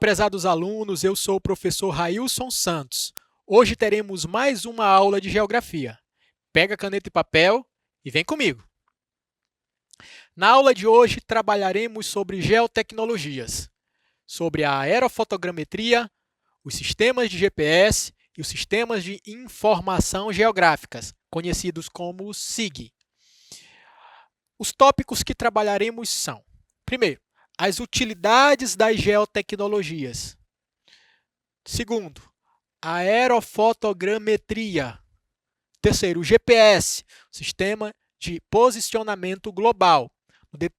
prezados alunos, eu sou o professor Railson Santos. Hoje teremos mais uma aula de geografia. Pega caneta e papel e vem comigo. Na aula de hoje trabalharemos sobre geotecnologias, sobre a aerofotogrametria, os sistemas de GPS e os sistemas de informação geográficas, conhecidos como SIG. Os tópicos que trabalharemos são: primeiro, as utilidades das geotecnologias. Segundo, a aerofotogrametria. Terceiro, o GPS, Sistema de Posicionamento Global.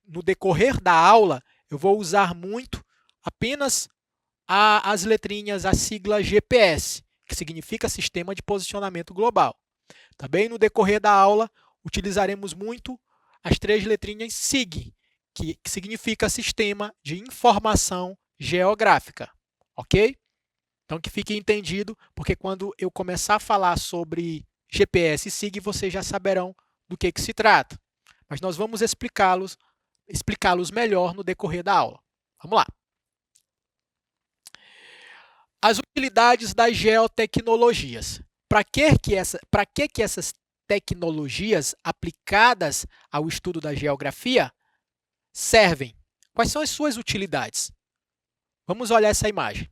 No decorrer da aula, eu vou usar muito apenas as letrinhas, a sigla GPS, que significa Sistema de Posicionamento Global. Também no decorrer da aula, utilizaremos muito as três letrinhas SIG, que significa Sistema de Informação Geográfica, ok? Então, que fique entendido, porque quando eu começar a falar sobre GPS e SIG, vocês já saberão do que se trata. Mas nós vamos explicá-los melhor no decorrer da aula. Vamos lá. As utilidades das geotecnologias. Para que essas tecnologias aplicadas ao estudo da geografia servem? Quais são as suas utilidades? Vamos olhar essa imagem.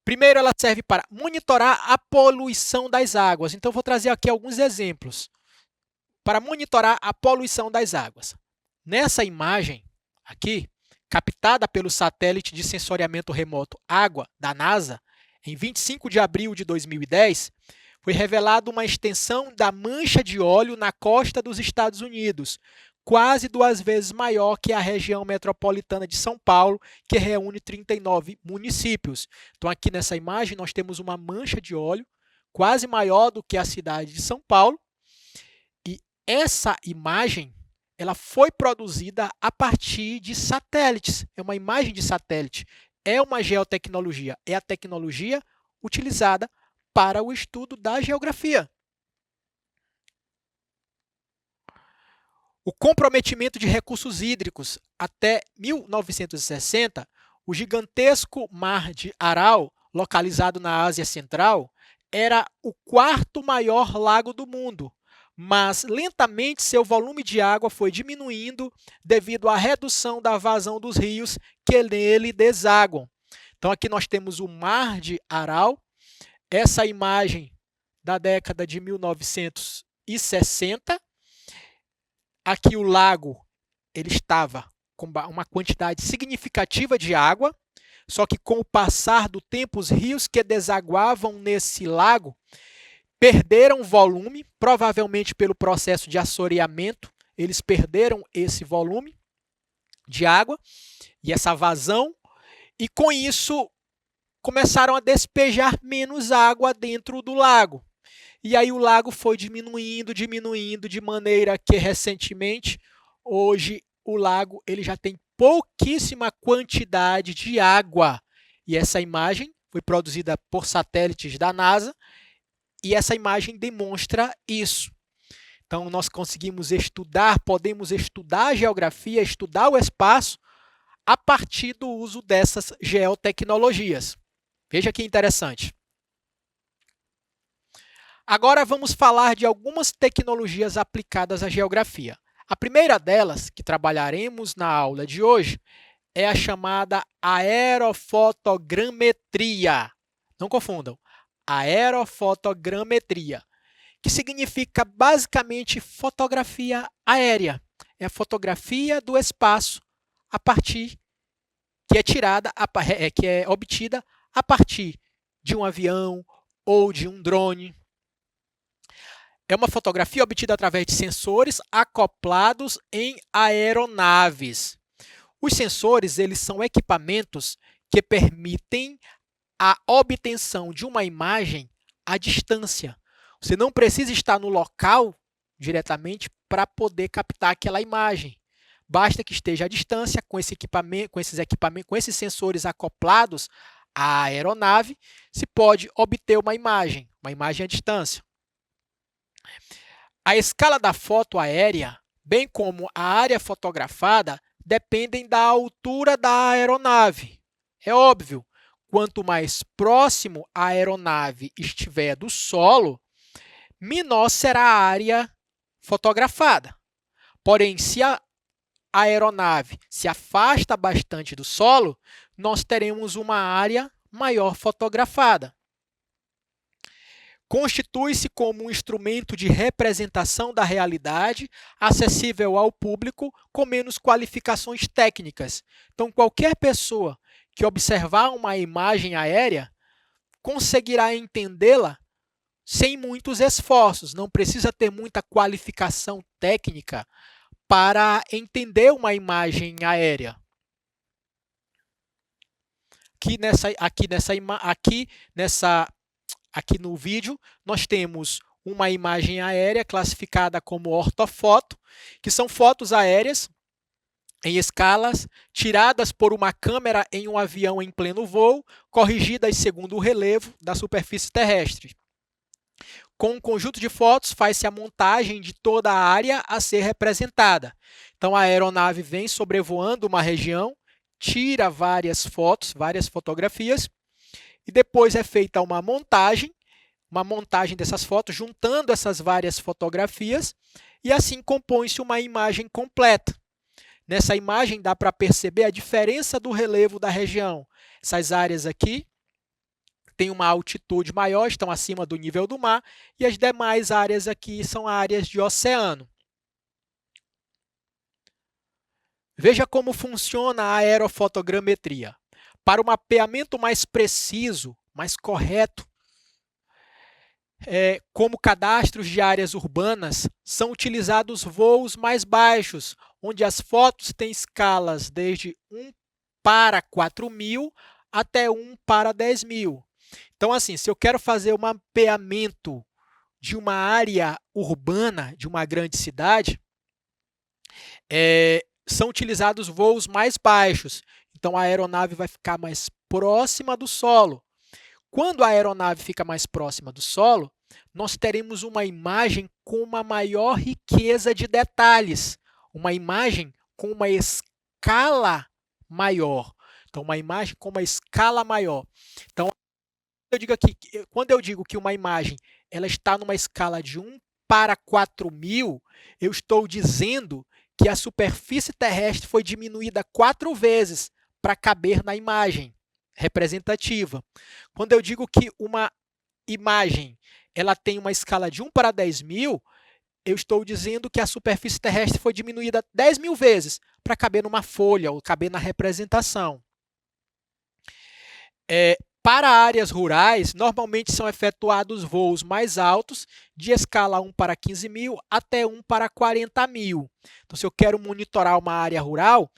Primeiro, ela serve para monitorar a poluição das águas. Então, vou trazer aqui alguns exemplos para monitorar a poluição das águas. Nessa imagem aqui, captada pelo satélite de sensoriamento remoto Água da NASA, em 25 de abril de 2010, foi revelada uma extensão da mancha de óleo na costa dos Estados Unidos, quase 2 vezes maior que a região metropolitana de São Paulo, que reúne 39 municípios. Então, aqui nessa imagem, nós temos uma mancha de óleo quase maior do que a cidade de São Paulo. E essa imagem ela foi produzida a partir de satélites. É uma imagem de satélite. É uma geotecnologia. É a tecnologia utilizada para o estudo da geografia. O comprometimento de recursos hídricos. Até 1960, o gigantesco Mar de Aral, localizado na Ásia Central, era o 4º maior lago do mundo, mas lentamente seu volume de água foi diminuindo devido à redução da vazão dos rios que nele desaguam. Então aqui nós temos o Mar de Aral, essa imagem da década de 1960. Aqui o lago ele estava com uma quantidade significativa de água, só que com o passar do tempo, os rios que desaguavam nesse lago perderam volume, provavelmente pelo processo de assoreamento, eles perderam esse volume de água e essa vazão, e com isso começaram a despejar menos água dentro do lago. E aí o lago foi diminuindo, de maneira que recentemente, hoje, o lago ele já tem pouquíssima quantidade de água. E essa imagem foi produzida por satélites da NASA e essa imagem demonstra isso. Então, nós podemos estudar a geografia, estudar o espaço a partir do uso dessas geotecnologias. Veja que interessante. Agora vamos falar de algumas tecnologias aplicadas à geografia. A primeira delas, que trabalharemos na aula de hoje, é a chamada aerofotogrametria. Não confundam, aerofotogrametria, que significa basicamente fotografia aérea. É a fotografia do espaço a partir que é obtida a partir de um avião ou de um drone. É uma fotografia obtida através de sensores acoplados em aeronaves. Os sensores eles são equipamentos que permitem a obtenção de uma imagem à distância. Você não precisa estar no local diretamente para poder captar aquela imagem. Basta que esteja à distância com esses sensores acoplados à aeronave, se pode obter uma imagem à distância. A escala da foto aérea, bem como a área fotografada, dependem da altura da aeronave. É óbvio, quanto mais próximo a aeronave estiver do solo, menor será a área fotografada. Porém, se a aeronave se afasta bastante do solo, nós teremos uma área maior fotografada. Constitui-se como um instrumento de representação da realidade, acessível ao público com menos qualificações técnicas. Então, qualquer pessoa que observar uma imagem aérea conseguirá entendê-la sem muitos esforços, não precisa ter muita qualificação técnica para entender uma imagem aérea. Aqui no vídeo, nós temos uma imagem aérea classificada como ortofoto, que são fotos aéreas em escalas tiradas por uma câmera em um avião em pleno voo, corrigidas segundo o relevo da superfície terrestre. Com um conjunto de fotos, faz-se a montagem de toda a área a ser representada. Então, a aeronave vem sobrevoando uma região, tira várias fotos, várias fotografias, e depois é feita uma montagem dessas fotos, juntando essas várias fotografias, e assim compõe-se uma imagem completa. Nessa imagem dá para perceber a diferença do relevo da região. Essas áreas aqui têm uma altitude maior, estão acima do nível do mar, e as demais áreas aqui são áreas de oceano. Veja como funciona a aerofotogrametria. Para o mapeamento mais preciso, mais correto, como cadastros de áreas urbanas, são utilizados voos mais baixos, onde as fotos têm escalas desde 1 para 4.000 até 1 para 10.000. Então, assim, se eu quero fazer um mapeamento de uma área urbana, de uma grande cidade, são utilizados voos mais baixos. Então, a aeronave vai ficar mais próxima do solo. Quando a aeronave fica mais próxima do solo, nós teremos uma imagem com uma maior riqueza de detalhes, uma imagem com uma escala maior. Então, uma imagem com uma escala maior. Então, quando eu digo que uma imagem ela está numa escala de 1 para 4.000, eu estou dizendo que a superfície terrestre foi diminuída 4 vezes para caber na imagem representativa. Quando eu digo que uma imagem ela tem uma escala de 1 para 10.000, eu estou dizendo que a superfície terrestre foi diminuída 10.000 vezes para caber numa folha ou caber na representação. Para áreas rurais, normalmente são efetuados voos mais altos, de escala 1 para 15.000 até 1 para 40.000. Então, se eu quero monitorar uma área rural,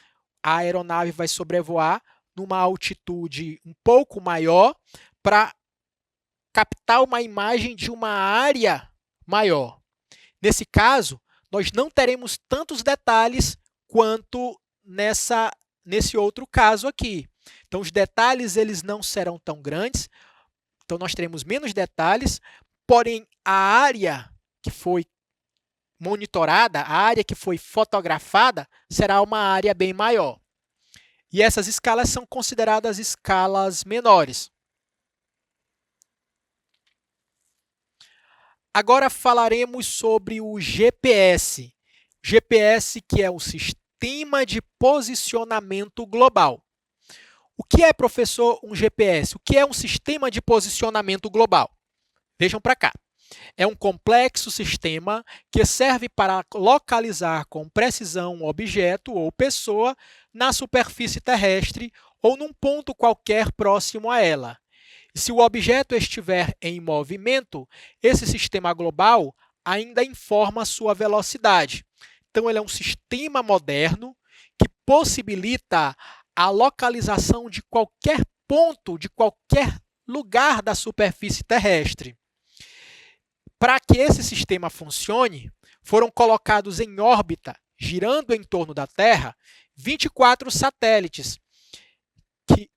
a aeronave vai sobrevoar numa altitude um pouco maior para captar uma imagem de uma área maior. Nesse caso, nós não teremos tantos detalhes quanto nesse outro caso aqui. Então, os detalhes eles não serão tão grandes, então nós teremos menos detalhes, porém, a área que foi monitorada, a área que foi fotografada, será uma área bem maior. E essas escalas são consideradas escalas menores. Agora falaremos sobre o GPS. GPS, que é o Sistema de Posicionamento Global. O que é, professor, um GPS? O que é um sistema de posicionamento global? Vejam para cá. É um complexo sistema que serve para localizar com precisão um objeto ou pessoa na superfície terrestre ou num ponto qualquer próximo a ela. E se o objeto estiver em movimento, esse sistema global ainda informa sua velocidade. Então, ele é um sistema moderno que possibilita a localização de qualquer ponto, de qualquer lugar da superfície terrestre. Para que esse sistema funcione, foram colocados em órbita, girando em torno da Terra, 24 satélites que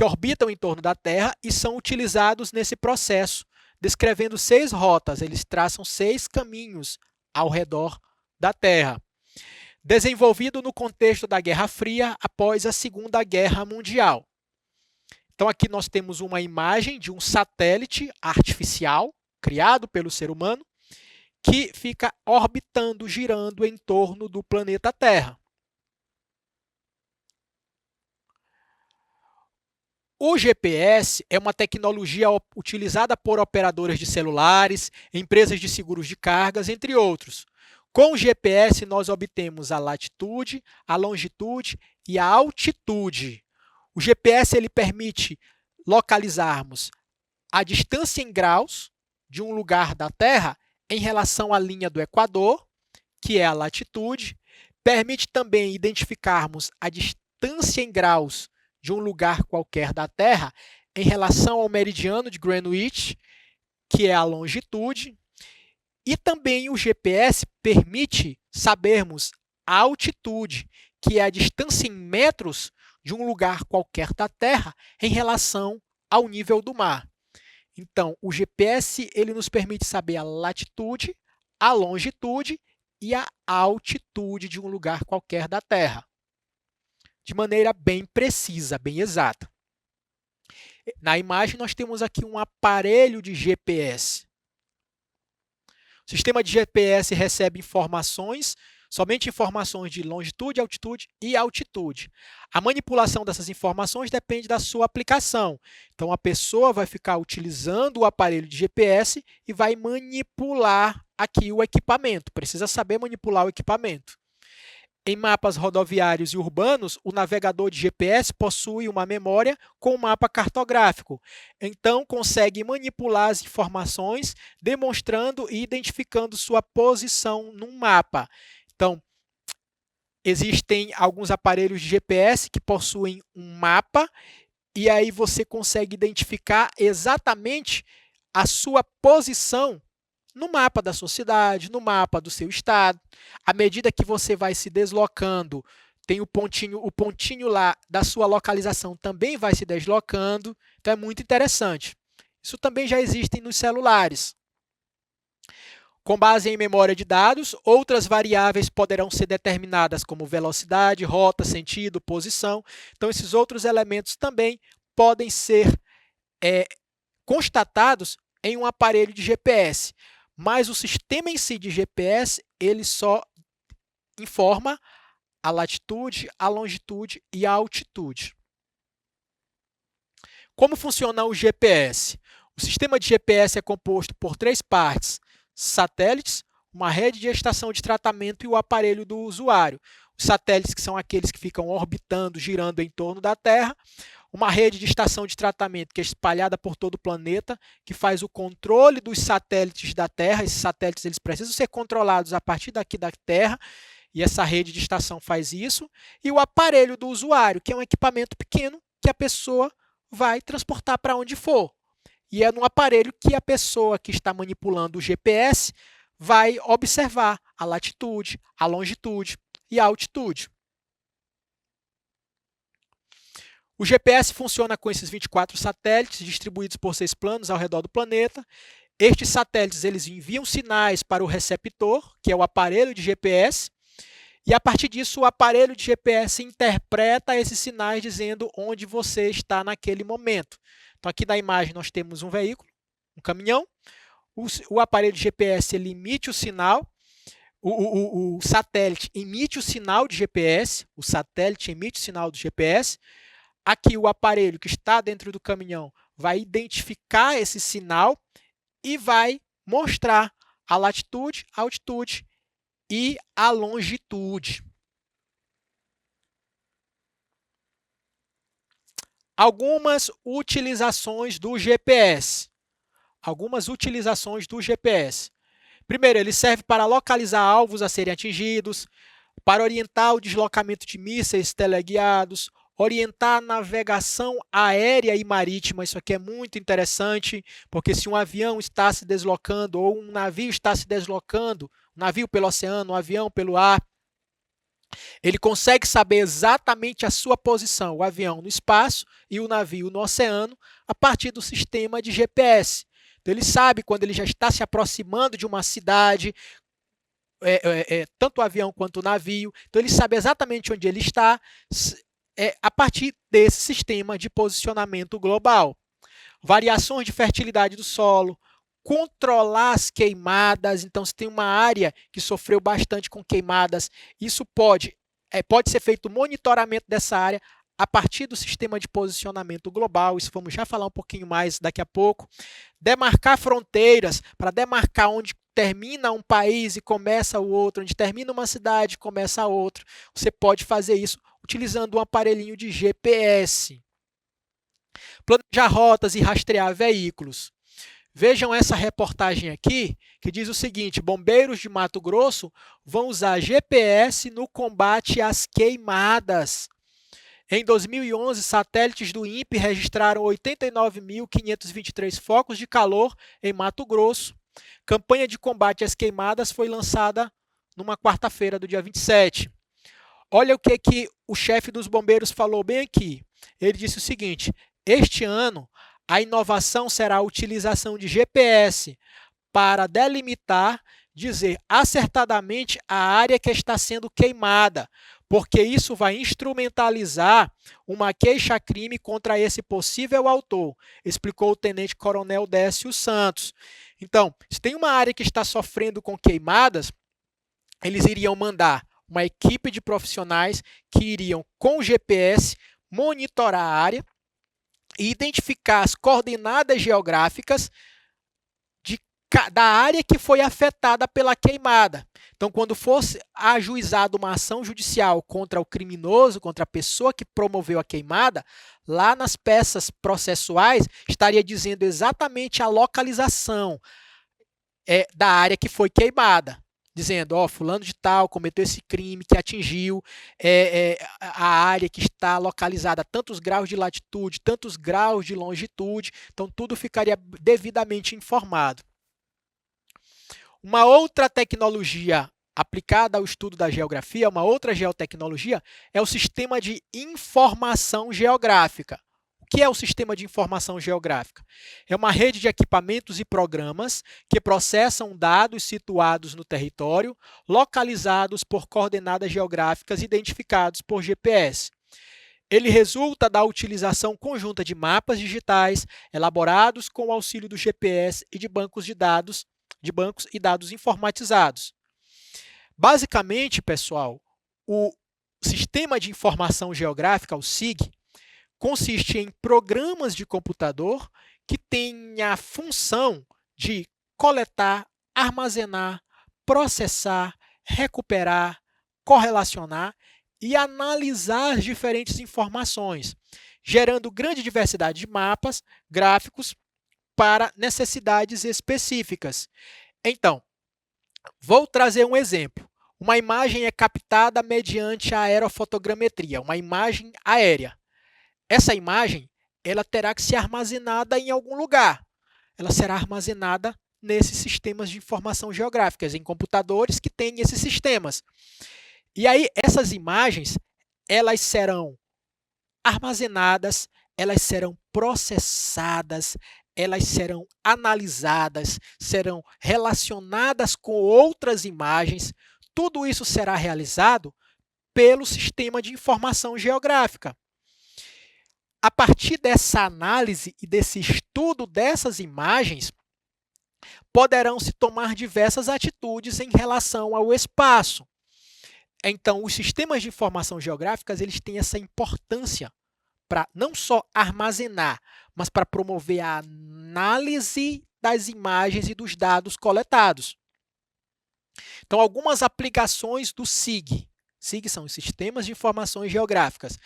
orbitam em torno da Terra e são utilizados nesse processo, descrevendo 6 rotas. Eles traçam 6 caminhos ao redor da Terra. Desenvolvido no contexto da Guerra Fria após a Segunda Guerra Mundial. Então, aqui nós temos uma imagem de um satélite artificial criado pelo ser humano que fica orbitando, girando em torno do planeta Terra. O GPS é uma tecnologia utilizada por operadoras de celulares, empresas de seguros de cargas, entre outros. Com o GPS, nós obtemos a latitude, a longitude e a altitude. O GPS ele permite localizarmos a distância em graus de um lugar da Terra em relação à linha do Equador, que é a latitude. Permite também identificarmos a distância em graus de um lugar qualquer da Terra em relação ao meridiano de Greenwich, que é a longitude. E também o GPS permite sabermos a altitude, que é a distância em metros de um lugar qualquer da Terra em relação ao nível do mar. Então, o GPS ele nos permite saber a latitude, a longitude e a altitude de um lugar qualquer da Terra, de maneira bem precisa, bem exata. Na imagem, nós temos aqui um aparelho de GPS. O sistema de GPS recebe informações, somente informações de longitude, altitude e altitude. A manipulação dessas informações depende da sua aplicação. Então, a pessoa vai ficar utilizando o aparelho de GPS e vai manipular aqui o equipamento. Precisa saber manipular o equipamento. Em mapas rodoviários e urbanos, o navegador de GPS possui uma memória com um mapa cartográfico. Então, consegue manipular as informações, demonstrando e identificando sua posição num mapa. Então, existem alguns aparelhos de GPS que possuem um mapa e aí você consegue identificar exatamente a sua posição no mapa da sua cidade, no mapa do seu estado. À medida que você vai se deslocando, tem o pontinho lá da sua localização também vai se deslocando. Então, é muito interessante. Isso também já existe nos celulares. Com base em memória de dados, outras variáveis poderão ser determinadas como velocidade, rota, sentido, posição. Então, esses outros elementos também podem ser constatados em um aparelho de GPS. Mas o sistema em si de GPS, ele só informa a latitude, a longitude e a altitude. Como funciona o GPS? O sistema de GPS é composto por 3 partes: satélites, uma rede de estação de tratamento e o aparelho do usuário. Os satélites que são aqueles que ficam orbitando, girando em torno da Terra. Uma rede de estação de tratamento que é espalhada por todo o planeta, que faz o controle dos satélites da Terra. Esses satélites eles precisam ser controlados a partir daqui da Terra, e essa rede de estação faz isso. E o aparelho do usuário, que é um equipamento pequeno que a pessoa vai transportar para onde for. E é no aparelho que a pessoa que está manipulando o GPS vai observar a latitude, a longitude e a altitude. O GPS funciona com esses 24 satélites distribuídos por 6 planos ao redor do planeta. Estes satélites eles enviam sinais para o receptor, que é o aparelho de GPS, e a partir disso o aparelho de GPS interpreta esses sinais dizendo onde você está naquele momento. Então, aqui na imagem nós temos um veículo, um caminhão. O aparelho de GPS ele emite o sinal, o satélite emite o sinal de GPS, o satélite emite o sinal do GPS. Aqui o aparelho que está dentro do caminhão vai identificar esse sinal e vai mostrar a latitude, a altitude e a longitude. Algumas utilizações do GPS. Primeiro, ele serve para localizar alvos a serem atingidos, para orientar o deslocamento de mísseis teleguiados, orientar a navegação aérea e marítima. Isso aqui é muito interessante, porque se um avião está se deslocando ou um navio está se deslocando, um navio pelo oceano, um avião pelo ar, ele consegue saber exatamente a sua posição, o avião no espaço e o navio no oceano, a partir do sistema de GPS. Então, ele sabe quando ele já está se aproximando de uma cidade, tanto o avião quanto o navio. Então, ele sabe exatamente onde ele está. a partir desse sistema de posicionamento global. Variações de fertilidade do solo, controlar as queimadas. Então, se tem uma área que sofreu bastante com queimadas, isso pode ser feito monitoramento dessa área a partir do sistema de posicionamento global. Isso vamos já falar um pouquinho mais daqui a pouco. Demarcar fronteiras, para demarcar onde termina um país e começa o outro, onde termina uma cidade e começa a outra. Você pode fazer isso utilizando um aparelhinho de GPS. Planejar rotas e rastrear veículos. Vejam essa reportagem aqui, que diz o seguinte: bombeiros de Mato Grosso vão usar GPS no combate às queimadas. Em 2011, satélites do INPE registraram 89.523 focos de calor em Mato Grosso. Campanha de combate às queimadas foi lançada numa quarta-feira do dia 27. Olha o que o chefe dos bombeiros falou bem aqui. Ele disse o seguinte: este ano, a inovação será a utilização de GPS para delimitar, dizer acertadamente a área que está sendo queimada, porque isso vai instrumentalizar uma queixa-crime contra esse possível autor, explicou o tenente-coronel Décio Santos. Então, se tem uma área que está sofrendo com queimadas, eles iriam mandar uma equipe de profissionais que iriam, com o GPS, monitorar a área e identificar as coordenadas geográficas da área que foi afetada pela queimada. Então, quando fosse ajuizada uma ação judicial contra o criminoso, contra a pessoa que promoveu a queimada, lá nas peças processuais estaria dizendo exatamente a localização da área que foi queimada. Dizendo, fulano de tal cometeu esse crime que atingiu a área que está localizada a tantos graus de latitude, tantos graus de longitude, então tudo ficaria devidamente informado. Uma outra tecnologia aplicada ao estudo da geografia, uma outra geotecnologia, é o sistema de informação geográfica. O que é o sistema de informação geográfica? É uma rede de equipamentos e programas que processam dados situados no território, localizados por coordenadas geográficas identificados por GPS. Ele resulta da utilização conjunta de mapas digitais elaborados com o auxílio do GPS e de bancos e dados informatizados. Basicamente, pessoal, o Sistema de Informação Geográfica, o SIG, consiste em programas de computador que têm a função de coletar, armazenar, processar, recuperar, correlacionar e analisar as diferentes informações, gerando grande diversidade de mapas, gráficos para necessidades específicas. Então, vou trazer um exemplo. Uma imagem é captada mediante a aerofotogrametria, uma imagem aérea. Essa imagem ela terá que ser armazenada em algum lugar. Ela será armazenada nesses sistemas de informação geográficas, em computadores que têm esses sistemas. E aí, essas imagens, elas serão armazenadas, elas serão processadas, elas serão analisadas, serão relacionadas com outras imagens. Tudo isso será realizado pelo sistema de informação geográfica. A partir dessa análise e desse estudo dessas imagens, poderão se tomar diversas atitudes em relação ao espaço. Então, os sistemas de informação geográficas eles têm essa importância para não só armazenar, mas para promover a análise das imagens e dos dados coletados. Então, algumas aplicações do SIG. SIG são os Sistemas de Informações Geográficas.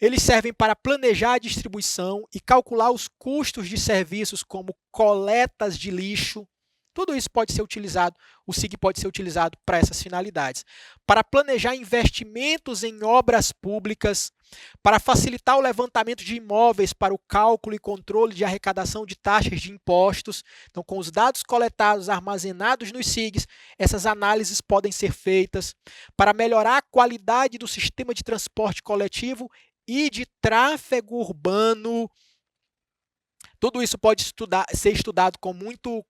Eles servem para planejar a distribuição e calcular os custos de serviços como coletas de lixo. Tudo isso pode ser utilizado, o SIG pode ser utilizado para essas finalidades. Para planejar investimentos em obras públicas, para facilitar o levantamento de imóveis para o cálculo e controle de arrecadação de taxas de impostos. Então, com os dados coletados, armazenados nos SIGs, essas análises podem ser feitas. Para melhorar a qualidade do sistema de transporte coletivo e de tráfego urbano. Tudo isso pode ser estudado com muito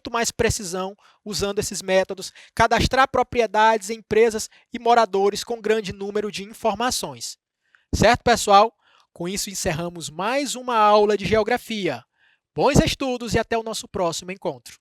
mais precisão usando esses métodos. Cadastrar propriedades, empresas e moradores com grande número de informações. Certo, pessoal? Com isso, encerramos mais uma aula de geografia. Bons estudos e até o nosso próximo encontro.